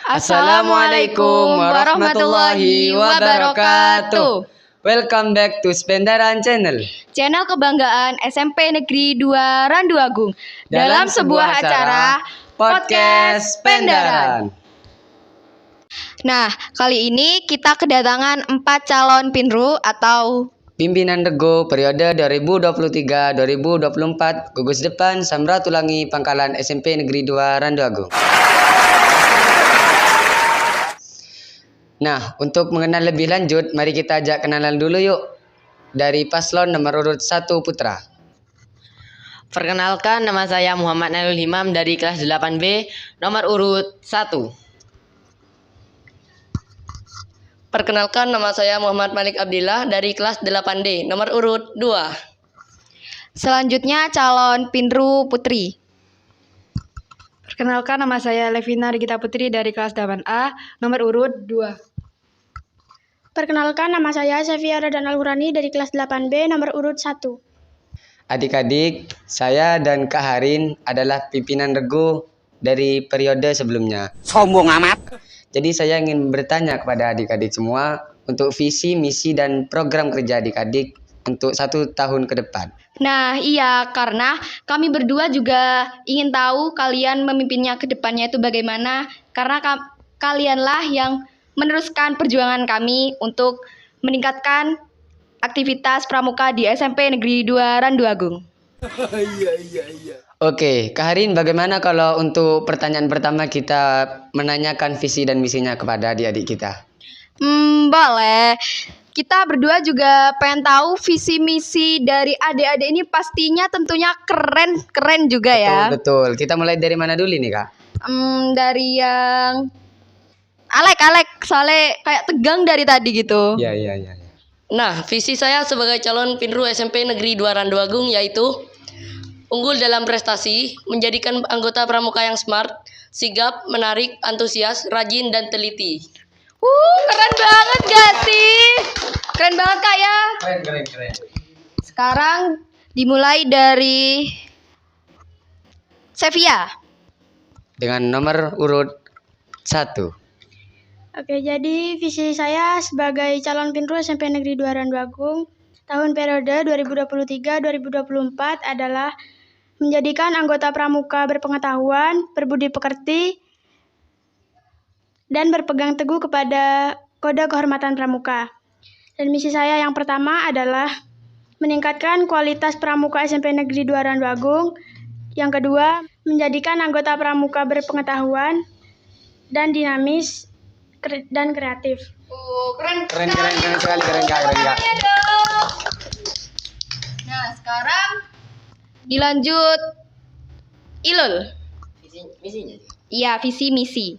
Assalamualaikum warahmatullahi wabarakatuh. Welcome back to Spendaran Channel. Channel kebanggaan SMP Negeri 2 Randuagung. Dalam sebuah acara podcast Spendaran. Nah, kali ini kita kedatangan 4 calon pinru atau Pimpinan Rego periode 2023-2024 gugus depan Samratulangi Pangkalan SMP Negeri 2 Randuagung. Nah, untuk mengenal lebih lanjut, mari kita ajak kenalan dulu yuk. Dari paslon nomor urut 1 Putra. Perkenalkan, nama saya Muhammad Nailul Himam dari kelas 8B, nomor urut 1. Perkenalkan, nama saya Muhammad Malik Abdillah dari kelas 8D, nomor urut 2. selanjutnya calon pinru putri. Perkenalkan, nama saya Levina Regita Putri dari kelas 8A, nomor urut 2. Perkenalkan, nama saya Sefia Radan Al-Hurani dari kelas 8B, nomor urut 1. Adik-adik, saya dan Kak Harin adalah pimpinan Rego dari periode sebelumnya. Sombong amat. Jadi saya ingin bertanya kepada adik-adik semua untuk visi, misi, dan program kerja adik-adik untuk 1 tahun ke depan. Nah, iya, karena kami berdua juga ingin tahu kalian memimpinnya ke depannya itu bagaimana. Karena kalianlah yang meneruskan perjuangan kami untuk meningkatkan aktivitas pramuka di SMP Negeri 2 Randuagung. Oke, Kak Harin, bagaimana kalau untuk pertanyaan pertama kita menanyakan visi dan misinya kepada adik-adik kita? Boleh. Kita berdua juga pengen tahu visi misi dari adik-adik ini pastinya tentunya keren juga ya. Betul. Kita mulai dari mana dulu nih, Kak? Dari yang Alek, soalnya kayak tegang dari tadi gitu. Iya. Nah, visi saya sebagai calon pinru SMP Negeri 2 Randuagung yaitu unggul dalam prestasi, menjadikan anggota pramuka yang smart, sigap, menarik, antusias, rajin, dan teliti. Keren banget gak sih? Keren banget Kak ya. Keren. Sekarang dimulai dari Sevia Dengan nomor urut 1. Oke, jadi visi saya sebagai calon pinru SMP Negeri 2 Randuagung tahun periode 2023-2024 adalah menjadikan anggota pramuka berpengetahuan, berbudi pekerti, dan berpegang teguh kepada kode kehormatan pramuka. Dan misi saya yang pertama adalah meningkatkan kualitas pramuka SMP Negeri 2 Randuagung. Yang kedua, menjadikan anggota pramuka berpengetahuan dan dinamis dan kreatif. Keren Keren sekali, Kak. Nah, sekarang dilanjut Ilul. Misinya. Iya, visi misi.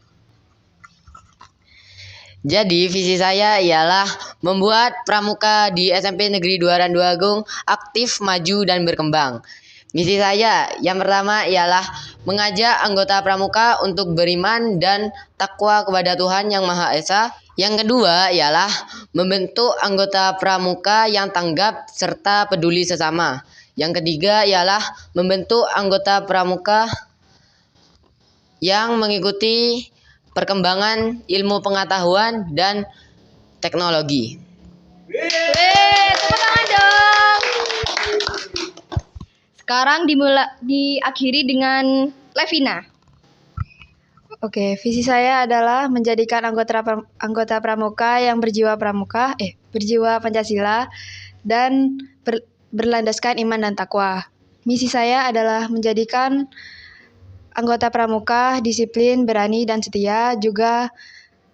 Jadi visi saya ialah membuat pramuka di SMP Negeri 2 Randuagung aktif, maju, dan berkembang. Misi saya yang pertama ialah mengajak anggota pramuka untuk beriman dan takwa kepada Tuhan Yang Maha Esa. Yang kedua ialah membentuk anggota pramuka yang tanggap serta peduli sesama. Yang ketiga ialah membentuk anggota pramuka yang mengikuti perkembangan ilmu pengetahuan dan teknologi. Tepuk tangan dong. Sekarang diakhiri dengan Levina. Oke, visi saya adalah menjadikan anggota pramuka yang berjiwa Pancasila dan berlandaskan iman dan takwa. Misi saya adalah menjadikan anggota pramuka disiplin, berani, dan setia, juga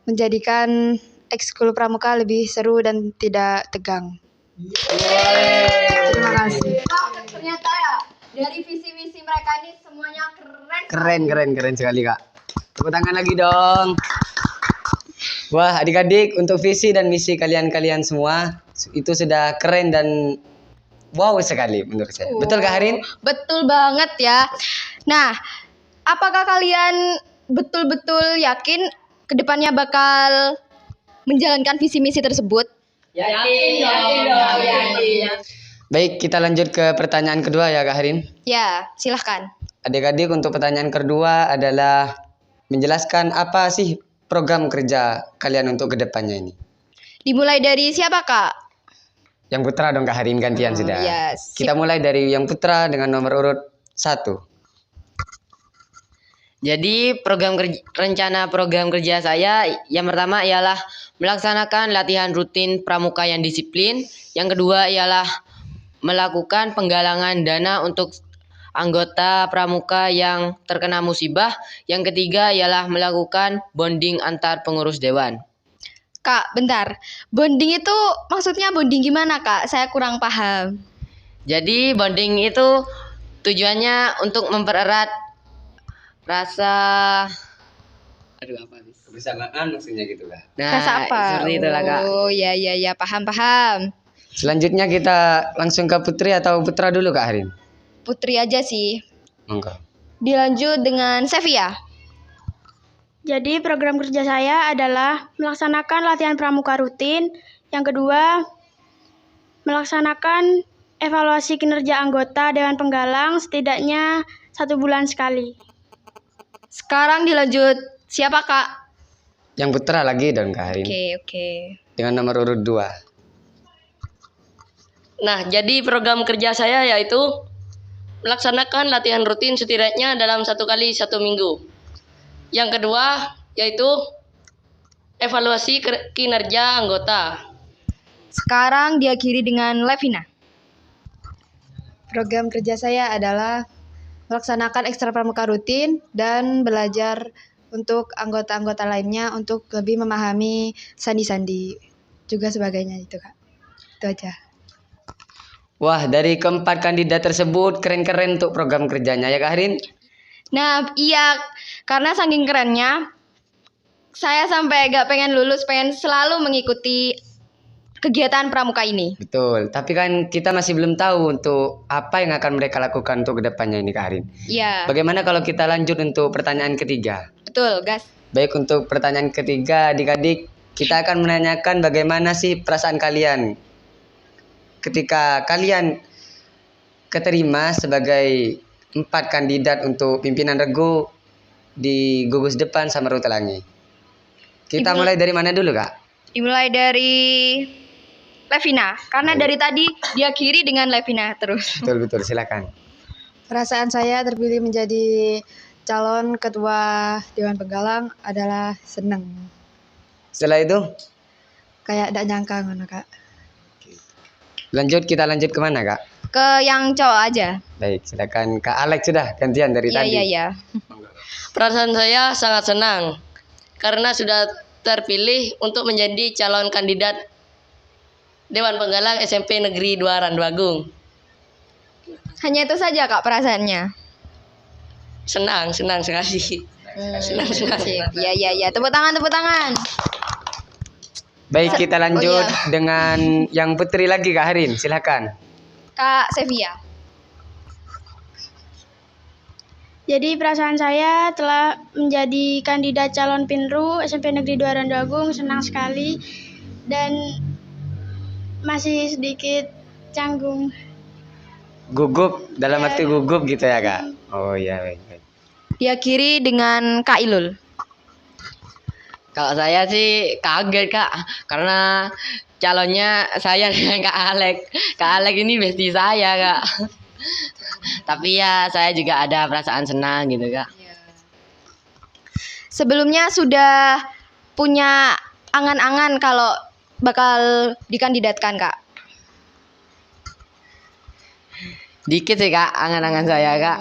menjadikan ekskul pramuka lebih seru dan tidak tegang. Terima kasih. Ternyata ya, dari visi misi mereka ini semuanya keren. Keren sekali, Kak. Tepuk tangan lagi dong. Wah, adik-adik, untuk visi dan misi kalian semua itu sudah keren dan wow sekali menurut saya. Betul Kak Harin? Betul banget ya. Nah, apakah kalian betul-betul yakin kedepannya bakal menjalankan visi misi tersebut? Yakin. Baik, kita lanjut ke pertanyaan kedua ya Kak Harin. Ya, silahkan. Adik-adik, untuk pertanyaan kedua adalah menjelaskan apa sih program kerja kalian untuk kedepannya ini? Dimulai dari siapa, Kak? Yang putra dong Kak, hari ini gantian sudah. Ya, Kita mulai dari yang putra dengan nomor urut 1. Jadi rencana program kerja saya yang pertama ialah melaksanakan latihan rutin pramuka yang disiplin. Yang kedua ialah melakukan penggalangan dana untuk anggota pramuka yang terkena musibah. Yang ketiga ialah melakukan bonding antar pengurus dewan. Kak, bentar. Bonding itu maksudnya bonding gimana, Kak? Saya kurang paham. Jadi bonding itu tujuannya untuk mempererat rasa Kebersamaan maksudnya gitu Kak. Rasa apa? Seperti itulah Kak. Oh, ya, paham. Selanjutnya kita langsung ke Putri atau Putra dulu Kak Harin? Putri aja sih. Monggo. Dilanjut dengan Sevia. Jadi program kerja saya adalah melaksanakan latihan pramuka rutin. Yang kedua, melaksanakan evaluasi kinerja anggota Dewan Penggalang setidaknya 1 bulan sekali. Sekarang dilanjut siapa, Kak? Yang Putra lagi dong Kak Harin. Oke. Dengan nomor urut 2. Nah, jadi program kerja saya yaitu melaksanakan latihan rutin setidaknya dalam 1 kali 1 minggu. Yang kedua yaitu evaluasi kinerja anggota. Sekarang diakhiri dengan Levina. Program kerja saya adalah melaksanakan ekstra pramuka rutin dan belajar untuk anggota-anggota lainnya untuk lebih memahami sandi-sandi juga sebagainya itu Kak. Itu aja. Wah, dari keempat kandidat tersebut keren-keren untuk program kerjanya ya Kak Harin? Nah, iya, karena saking kerennya, saya sampai gak pengen lulus, pengen selalu mengikuti kegiatan pramuka ini. Betul, tapi kan kita masih belum tahu untuk apa yang akan mereka lakukan untuk kedepannya ini Kak Harin. Iya, Bagaimana kalau kita lanjut untuk pertanyaan ketiga? betul, gas. Baik, untuk pertanyaan ketiga adik-adik, kita akan menanyakan bagaimana sih perasaan kalian ketika kalian keterima sebagai 4 kandidat untuk pimpinan regu di gugus depan Samarutelangi. Kita mulai dari mana dulu Kak? Dimulai dari Levina, karena dari tadi diakhiri dengan Levina terus. Betul, silakan. Perasaan saya terpilih menjadi calon ketua Dewan Penggalang adalah seneng. Setelah itu, Kayak gak nyangka ngono Kak. kita lanjut kemana Kak? Ke yang cowok aja. Baik, silakan Kak Alex, sudah gantian dari tadi. Iya. Perasaan saya sangat senang karena sudah terpilih untuk menjadi calon kandidat Dewan Penggalang SMP Negeri 2 Randuagung. Hanya itu saja Kak perasaannya. Senang sekali. Senang sekali. Iya. Tepuk tangan. Baik, kita lanjut Oh, iya. dengan yang Putri lagi Kak Harin, silakan. Kak Sevia. Jadi perasaan saya telah menjadi kandidat calon Pinru SMP Negeri 2 Randuagung, senang sekali dan masih sedikit canggung. Gugup, dalam arti gugup gitu ya Kak? Oh iya, baik. Diakhiri dengan Kak Ilul. Kalau saya sih kaget Kak, karena calonnya saya dengan Kak Alex. Kak Alex ini bestie saya Kak. Tapi ya saya juga ada perasaan senang gitu Kak. Sebelumnya sudah punya angan-angan kalau bakal dikandidatkan Kak. Dikit sih Kak, angan-angan saya Kak.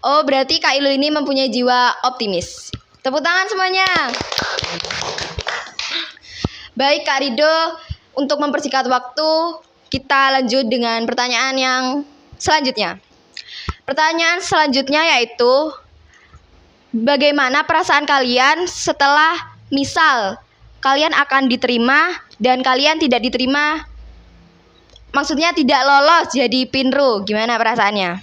Oh, berarti Kak Ilul ini mempunyai jiwa optimis. Tepuk tangan semuanya. Baik Kak Rido, untuk mempersingkat waktu, kita lanjut dengan pertanyaan yang selanjutnya. Pertanyaan selanjutnya yaitu, bagaimana perasaan kalian setelah misal kalian akan diterima dan kalian tidak diterima, maksudnya tidak lolos jadi Pinru, gimana perasaannya?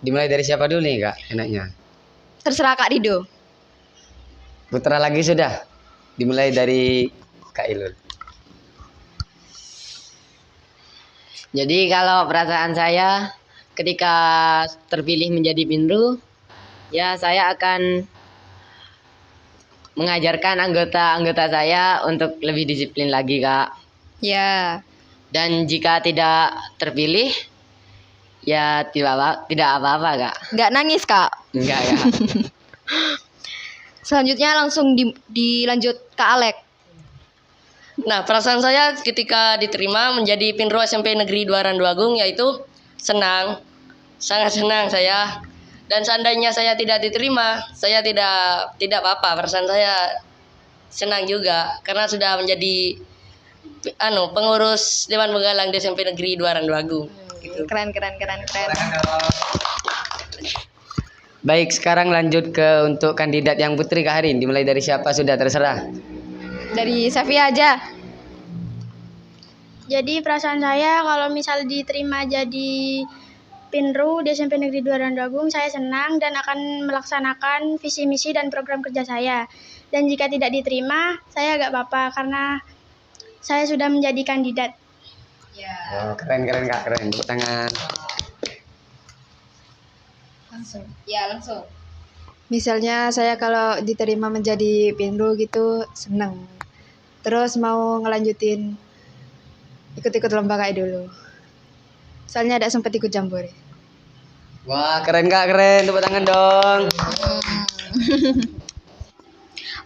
Dimulai dari siapa dulu nih Kak, enaknya? Terserah Kak Rido. Putra lagi sudah. Dimulai dari Kak Ilul. Jadi kalau perasaan saya ketika terpilih menjadi Pinru, ya saya akan mengajarkan anggota-anggota saya untuk lebih disiplin lagi, Kak. Ya. Dan jika tidak terpilih, ya tidak apa-apa, Kak. Nggak nangis, Kak. Enggak, Kak. Selanjutnya langsung dilanjut Kak Alek. Nah, perasaan saya ketika diterima menjadi Pinru SMP Negeri 2 Randuagung yaitu senang, sangat senang saya. Dan seandainya saya tidak diterima, saya tidak apa-apa. Perasaan saya senang juga karena sudah menjadi pengurus Dewan Penggalang di SMP Negeri 2 Randuagung. Gitu. Keren. Baik, sekarang lanjut ke untuk kandidat yang putri Kak Harin. Dimulai dari siapa sudah terserah. Dari Safia aja. Jadi perasaan saya kalau misal diterima jadi Pinru di SMP Negeri 2 Randuagung, saya senang dan akan melaksanakan visi misi dan program kerja saya. Dan jika tidak diterima, saya agak apa-apa karena saya sudah menjadi kandidat. Oh, keren Kak, keren. Tepuk tangan. Langsung. Misalnya saya kalau diterima menjadi Pinru gitu seneng. Terus mau ngelanjutin ikut-ikut lomba kayak dulu. Soalnya ada sempat ikut jambore. Wah, keren Kak, keren. Tepuk tangan dong.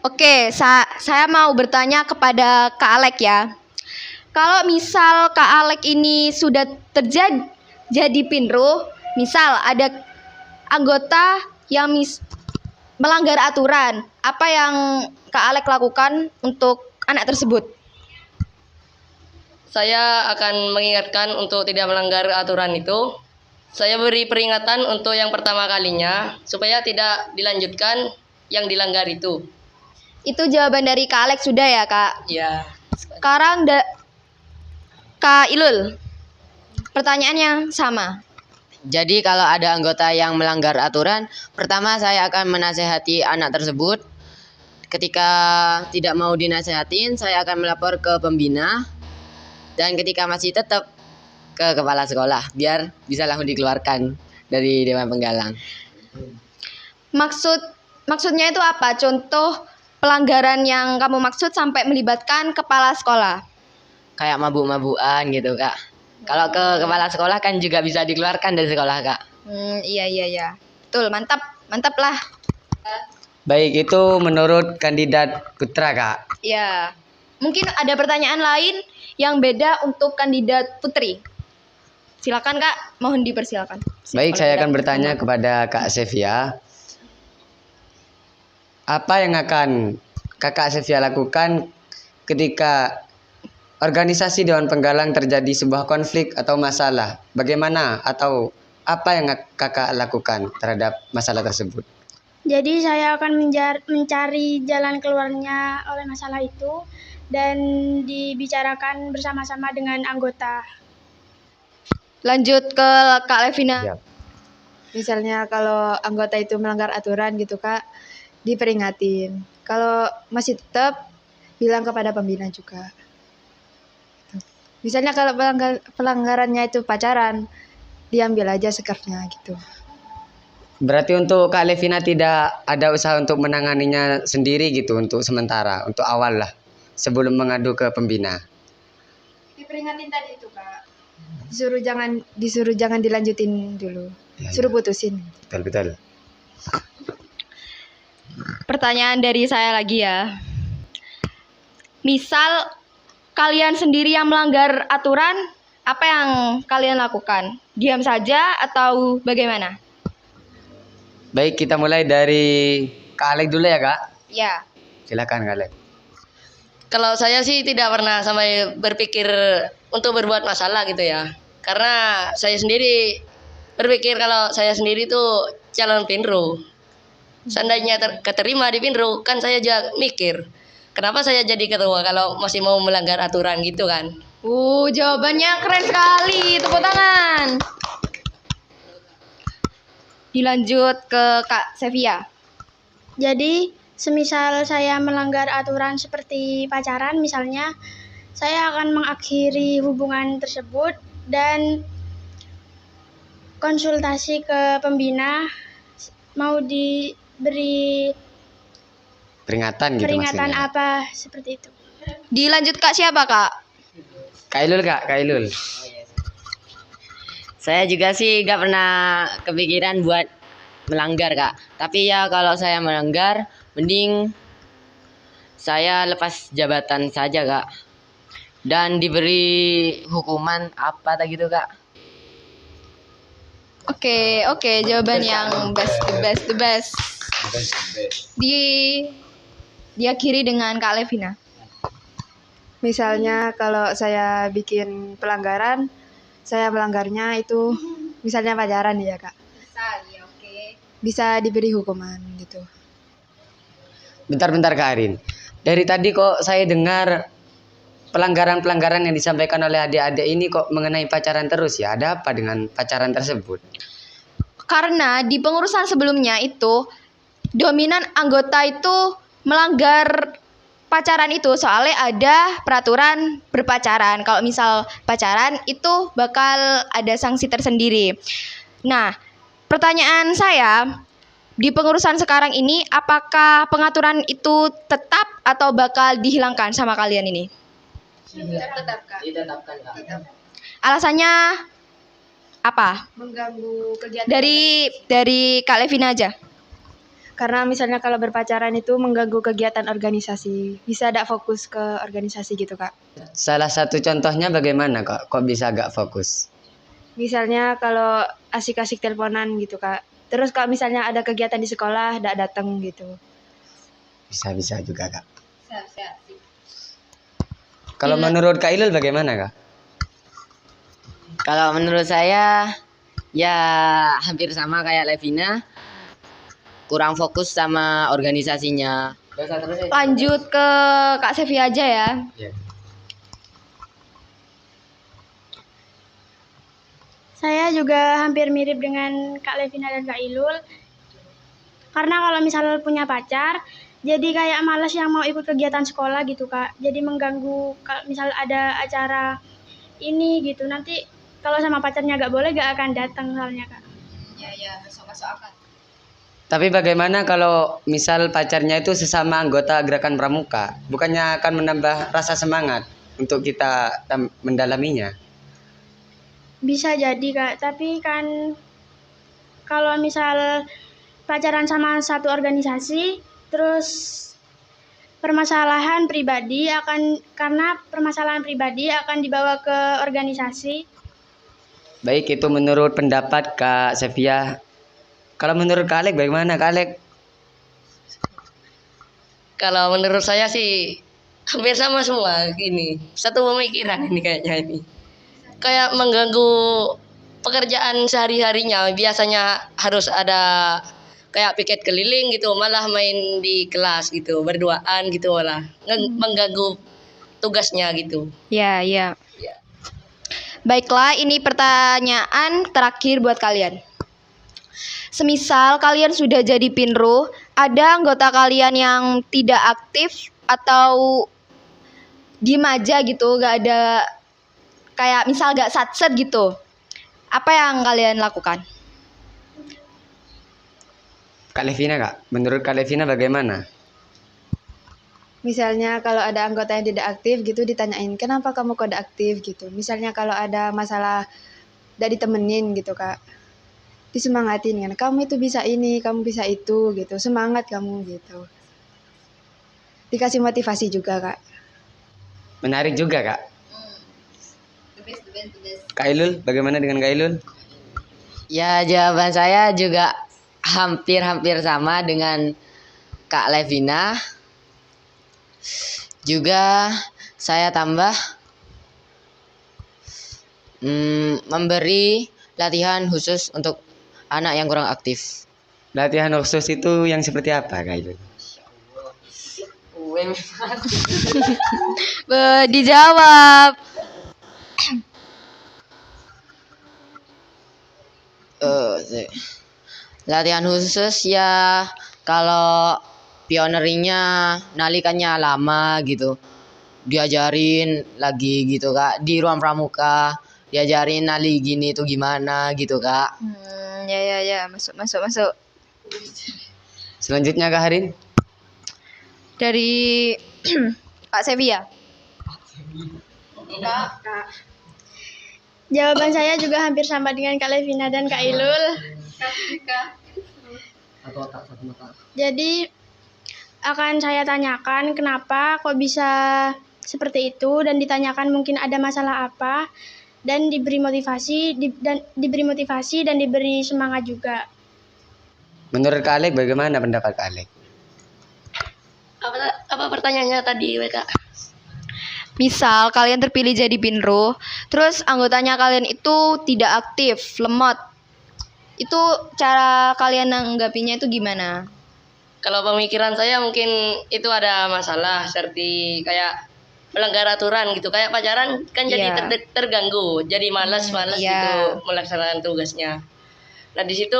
Oke, saya mau bertanya kepada Kak Alek ya. Kalau misal Kak Alek ini sudah jadi Pinru, misal ada anggota yang melanggar aturan, apa yang Kak Alek lakukan untuk anak tersebut? Saya akan mengingatkan untuk tidak melanggar aturan itu. Saya beri peringatan untuk yang pertama kalinya supaya tidak dilanjutkan yang dilanggar itu. Itu jawaban dari Kak Alek sudah ya, Kak? Ya. Sekarang Kak Ilul. Pertanyaannya sama. Jadi kalau ada anggota yang melanggar aturan, pertama saya akan menasehati anak tersebut. Ketika tidak mau dinasehatin, saya akan melapor ke pembina. Dan ketika masih tetap ke kepala sekolah, biar bisa langsung dikeluarkan dari Dewan Penggalang. Maksudnya itu apa? Contoh pelanggaran yang kamu maksud sampai melibatkan kepala sekolah. Kayak mabuk-mabukan gitu, Kak. Kalau ke kepala sekolah kan juga bisa dikeluarkan dari sekolah, Kak. Iya. Betul, mantap lah. Baik, itu menurut kandidat putra Kak. Ya. Mungkin ada pertanyaan lain yang beda untuk kandidat putri. Silakan Kak, mohon dipersilakan. Baik, saya akan bertanya kepada Kak Sevia. Apa yang akan Kakak Sevia lakukan ketika organisasi Dewan Penggalang terjadi sebuah konflik atau masalah? Bagaimana atau apa yang Kakak lakukan terhadap masalah tersebut? Jadi saya akan mencari jalan keluarnya oleh masalah itu dan dibicarakan bersama-sama dengan anggota. Lanjut ke Kak Levina. Ya. Misalnya kalau anggota itu melanggar aturan gitu Kak, diperingatin. Kalau masih tetap, bilang kepada pembina juga. Misalnya kalau pelanggarannya itu pacaran, diambil aja sekernya gitu. Berarti untuk Kak Levina tidak ada usaha untuk menanganinya sendiri gitu untuk sementara, untuk awal lah, sebelum mengadu ke pembina. Diperingatin tadi itu Kak. Disuruh jangan dilanjutin dulu. Ya, Suruh putusin. Betul. Pertanyaan dari saya lagi ya. Misal kalian sendiri yang melanggar aturan, apa yang kalian lakukan? Diam saja atau bagaimana? Baik, kita mulai dari Kak Alek dulu ya Kak. Ya. Silakan Kak Alek. Kalau saya sih tidak pernah sampai berpikir untuk berbuat masalah gitu ya. Karena saya sendiri berpikir kalau saya sendiri tuh calon Pinru. Seandainya keterima di Pinru, kan saya juga mikir, kenapa saya jadi ketua kalau masih mau melanggar aturan gitu kan. Jawabannya keren sekali. Tepuk tangan. Dilanjut ke Kak Sevia. Jadi, semisal saya melanggar aturan seperti pacaran misalnya, saya akan mengakhiri hubungan tersebut dan konsultasi ke pembina mau diberi Peringatan gitu peringatan maksudnya. apa seperti itu. Dilanjut Kak siapa Kak? Kak Ilul. Saya juga sih gak pernah kepikiran buat melanggar Kak. Tapi ya kalau saya melanggar, mending saya lepas jabatan saja Kak. Dan diberi hukuman apa tak gitu Kak. Oke, jawaban yang the best. Diakhiri dengan Kak Levina. Misalnya kalau saya bikin pelanggaran, saya melanggarnya itu misalnya pacaran ya Kak. Bisa diberi hukuman gitu. Bentar Kak Arin. Dari tadi kok saya dengar pelanggaran-pelanggaran yang disampaikan oleh adik-adik ini kok mengenai pacaran terus ya. Ada apa dengan pacaran tersebut? Karena di pengurusan sebelumnya itu dominan anggota itu melanggar pacaran itu soalnya ada peraturan berpacaran. Kalau misal pacaran itu bakal ada sanksi tersendiri. Nah, pertanyaan saya di pengurusan sekarang ini apakah pengaturan itu tetap atau bakal dihilangkan sama kalian ini? Ditetapkan Kak. Alasannya apa? Mengganggu kegiatan. Dari Kak Levina aja. Karena misalnya kalau berpacaran itu mengganggu kegiatan organisasi. Bisa tidak fokus ke organisasi gitu Kak. Salah satu contohnya bagaimana Kak? Kok bisa gak fokus? Misalnya kalau asik-asik teleponan gitu Kak. Terus kalau misalnya ada kegiatan di sekolah tidak datang gitu. Bisa juga Kak. Kalau menurut Kak Ilul bagaimana Kak? Kalau menurut saya ya hampir sama kayak Levina. Kurang fokus sama organisasinya. Lanjut ke Kak Sevi aja ya. Saya juga hampir mirip dengan Kak Levina dan Kak Ilul. Karena kalau misal punya pacar, jadi kayak malas yang mau ikut kegiatan sekolah gitu Kak. Jadi mengganggu kalau misal ada acara ini gitu. Nanti kalau sama pacarnya gak boleh gak akan datang soalnya Kak. Masuk akal. Tapi bagaimana kalau misal pacarnya itu sesama anggota gerakan pramuka? Bukannya akan menambah rasa semangat untuk kita mendalaminya? Bisa jadi Kak, tapi kan kalau misal pacaran sama satu organisasi, terus karena permasalahan pribadi akan dibawa ke organisasi. Baik, itu menurut pendapat Kak Sevia. Kalau menurut Kak Alek bagaimana Kak Alek? Kalau menurut saya sih hampir sama semua gini. Satu pemikiran ini kayaknya ini. Kayak mengganggu pekerjaan sehari-harinya. Biasanya harus ada kayak piket keliling gitu, malah main di kelas gitu, berduaan gitu malah. Mengganggu tugasnya gitu. Ya. Baiklah, ini pertanyaan terakhir buat kalian. Semisal kalian sudah jadi Pinru, ada anggota kalian yang tidak aktif atau diem aja gitu, gak ada kayak misal gak satset gitu. Apa yang kalian lakukan? Kak Levina Kak, menurut Kak Levina bagaimana? Misalnya kalau ada anggota yang tidak aktif gitu ditanyain, kenapa kamu kok tidak aktif gitu. Misalnya kalau ada masalah tidak ditemenin gitu Kak. Disemangatin kan, kamu itu bisa ini, kamu bisa itu gitu. Semangat kamu gitu. Dikasih motivasi juga Kak. Menarik juga Kak. Kak Ilul, bagaimana dengan Kak Ilul? Ya jawaban saya juga hampir-hampir sama dengan Kak Levina. Juga saya tambah memberi latihan khusus untuk anak yang kurang aktif. Latihan khusus itu yang seperti apa Kak Ilul? Dijawab. Latihan khusus ya kalau pioneringnya nalikannya lama gitu, diajarin lagi gitu Kak di ruang pramuka, diajarin nali gini tuh gimana gitu Kak. Ya, masuk. Selanjutnya Kak Harin. Dari Kak Sevia. Jawaban saya juga hampir sama dengan Kak Levina dan Kak Ilul. Jadi akan saya tanyakan kenapa kok bisa seperti itu dan ditanyakan mungkin ada masalah apa dan diberi motivasi dan diberi semangat juga. Menurut Kak Alek bagaimana pendapat Kak Alek? Apa pertanyaannya tadi, WK? Misal kalian terpilih jadi Pinru, terus anggotanya kalian itu tidak aktif, lemot. Itu cara kalian nanggapinya itu gimana? Kalau pemikiran saya mungkin itu ada masalah seperti kayak melanggar aturan gitu. Kayak pacaran kan jadi Iya. terganggu, jadi malas-malas Iya. gitu melaksanakan tugasnya. Nah, di situ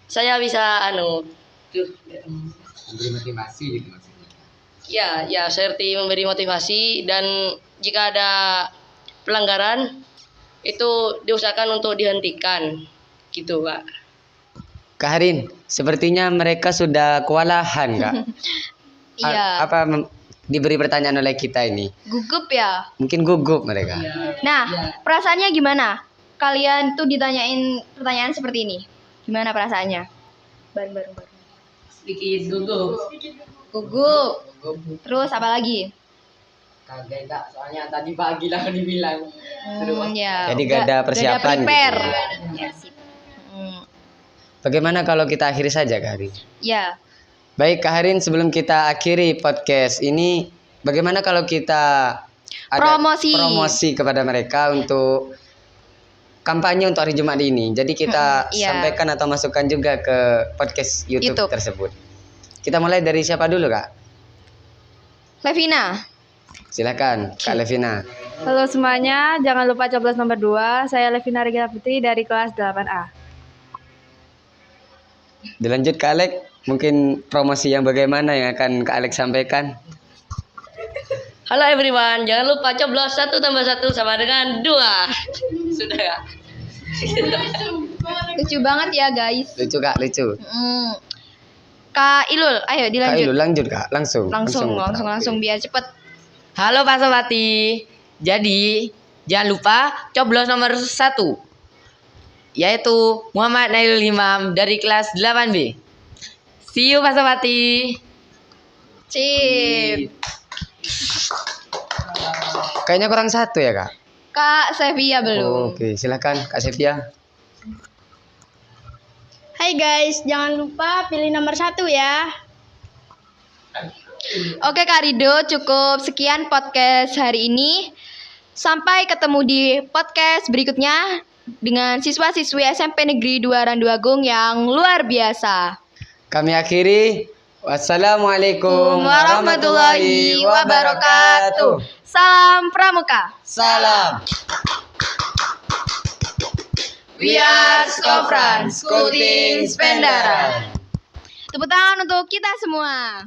saya bisa Memberi motivasi gitu maksudnya. ya seperti memberi motivasi, dan jika ada pelanggaran itu diusahakan untuk dihentikan gitu, Pak. Kak Harin, sepertinya mereka sudah kewalahan, Kak. Iya, Diberi pertanyaan oleh kita ini? gugup ya. Mungkin gugup mereka. Nah, perasaannya gimana? Kalian tuh ditanyain pertanyaan seperti ini. Gimana perasaannya? Bareng. Sedikit gugup. Gugup. Terus apa lagi? Kaget Kak, soalnya tadi pagi lah dibilang. Ya, Jadi gak ada persiapan gitu. prepare. Ya, sip. Bagaimana kalau kita akhiri saja, Kak Harin? Ya, Baik, Kak Harin, sebelum kita akhiri podcast ini, bagaimana kalau kita ada promosi kepada mereka untuk kampanye untuk hari Jumat ini. Jadi kita iya. sampaikan atau masukkan juga ke podcast YouTube tersebut. Kita mulai dari siapa dulu, Kak? Levina. Silakan, Kak Levina. Halo semuanya, jangan lupa coblos nomor 2. Saya Levina Regina Putri dari kelas 8A. Dilanjut Kak Alek, mungkin promosi yang bagaimana yang akan Kak Alek sampaikan? Halo everyone, jangan lupa coblos 1 + 1 sama dengan 2. Sudah ya? Lucu banget ya, guys. Lucu, Kak, lucu. Kak Ilul, ayo Kak dilanjut. Ilul, lanjut, Kak. Langsung biar cepet. Halo Pak Sobati. Jadi, jangan lupa coblos nomor 1. Yaitu Muhammad Nailul Imam dari kelas 8B. See you Pak Sobati. Sip. Kayaknya kurang 1 ya, Kak? Kak Sevia belum. Oke, silakan Kak Sevia. Hai guys, jangan lupa pilih nomor 1 ya. Oke Kak Rido, cukup sekian podcast hari ini. Sampai ketemu di podcast berikutnya dengan siswa-siswi SMP Negeri 2 Randuagung yang luar biasa. Kami akhiri. Wassalamualaikum Warahmatullahi wabarakatuh. Salam Pramuka. Salam. We are Skofran, Skuting Spendaran. Tepuk tangan untuk kita semua.